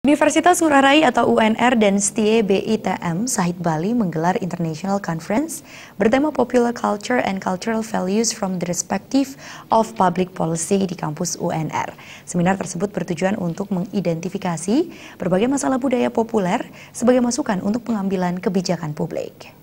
Universitas Ngurah Rai atau UNR dan STIE BITM Sahid Bali menggelar International Conference bertema Popular Culture and Cultural Values from the Perspective of Public Policy di kampus UNR. Seminar tersebut bertujuan untuk mengidentifikasi berbagai masalah budaya populer sebagai masukan untuk pengambilan kebijakan publik.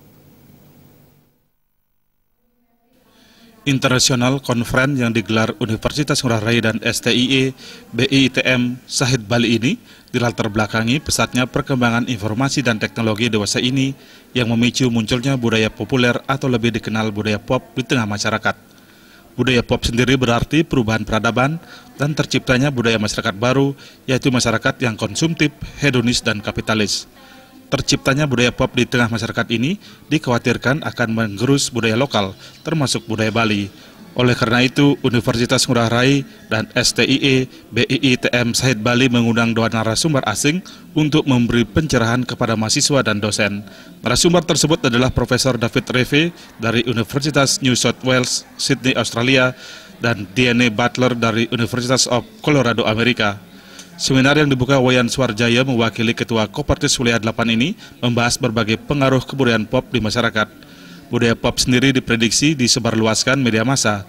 International Conference yang digelar Universitas Ngurah Rai dan STIE BITM Sahid Bali ini dilatar belakangi pesatnya perkembangan informasi dan teknologi dewasa ini yang memicu munculnya budaya populer atau lebih dikenal budaya pop di tengah masyarakat. Budaya pop sendiri berarti perubahan peradaban dan terciptanya budaya masyarakat baru, yaitu masyarakat yang konsumtif, hedonis, dan kapitalis. Terciptanya budaya pop di tengah masyarakat ini dikhawatirkan akan menggerus budaya lokal, termasuk budaya Bali. Oleh karena itu, Universitas Ngurah Rai dan STIE BITM Sahid Bali mengundang dua narasumber asing untuk memberi pencerahan kepada mahasiswa dan dosen. Narasumber tersebut adalah Profesor David Reve dari Universitas New South Wales, Sydney, Australia, dan D.N.A. Butler dari Universitas of Colorado, Amerika. Seminar yang dibuka Wayan Suarjaya mewakili Ketua Kopertis Kuliah 8 ini membahas berbagai pengaruh kebudayaan pop di masyarakat. Budaya pop sendiri diprediksi disebarluaskan media massa,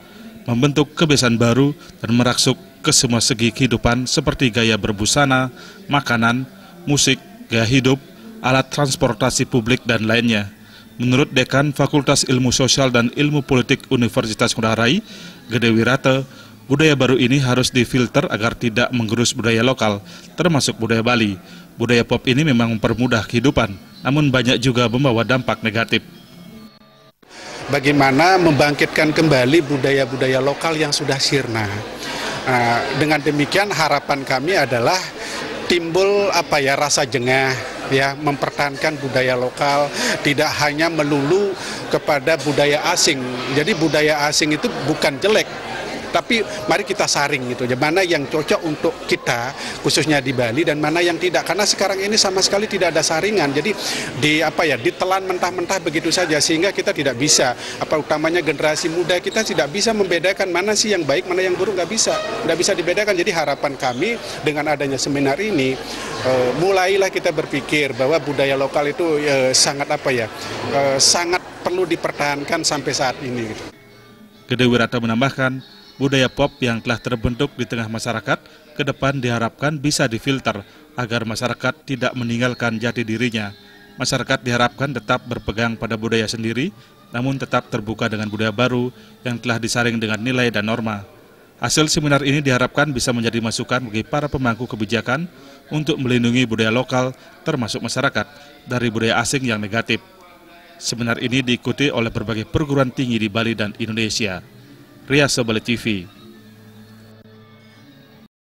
membentuk kebiasaan baru dan merangsuk ke semua segi kehidupan seperti gaya berbusana, makanan, musik, gaya hidup, alat transportasi publik, dan lainnya. Menurut Dekan Fakultas Ilmu Sosial dan Ilmu Politik Universitas Ngurah Rai, Gede Wirata, budaya baru ini harus difilter agar tidak menggerus budaya lokal, termasuk budaya Bali. Budaya pop ini memang mempermudah kehidupan, namun banyak juga membawa dampak negatif. Bagaimana membangkitkan kembali budaya-budaya lokal yang sudah sirna. Dengan demikian harapan kami adalah timbul rasa jengah, mempertahankan budaya lokal, tidak hanya melulu kepada budaya asing. Jadi budaya asing itu bukan jelek, tapi mari kita saring gitu, mana yang cocok untuk kita khususnya di Bali dan mana yang tidak, karena sekarang ini sama sekali tidak ada saringan. Jadi ditelan mentah-mentah begitu saja sehingga kita tidak bisa, utamanya generasi muda kita tidak bisa membedakan mana sih yang baik, mana yang buruk, nggak bisa dibedakan. Jadi harapan kami dengan adanya seminar ini mulailah kita berpikir bahwa budaya lokal itu sangat sangat perlu dipertahankan sampai saat ini gitu. Gede Wirata menambahkan, budaya pop yang telah terbentuk di tengah masyarakat ke depan diharapkan bisa difilter agar masyarakat tidak meninggalkan jati dirinya. Masyarakat diharapkan tetap berpegang pada budaya sendiri, namun tetap terbuka dengan budaya baru yang telah disaring dengan nilai dan norma. Hasil seminar ini diharapkan bisa menjadi masukan bagi para pemangku kebijakan untuk melindungi budaya lokal, termasuk masyarakat, dari budaya asing yang negatif. Seminar ini diikuti oleh berbagai perguruan tinggi di Bali dan Indonesia. Ria Sobali TV.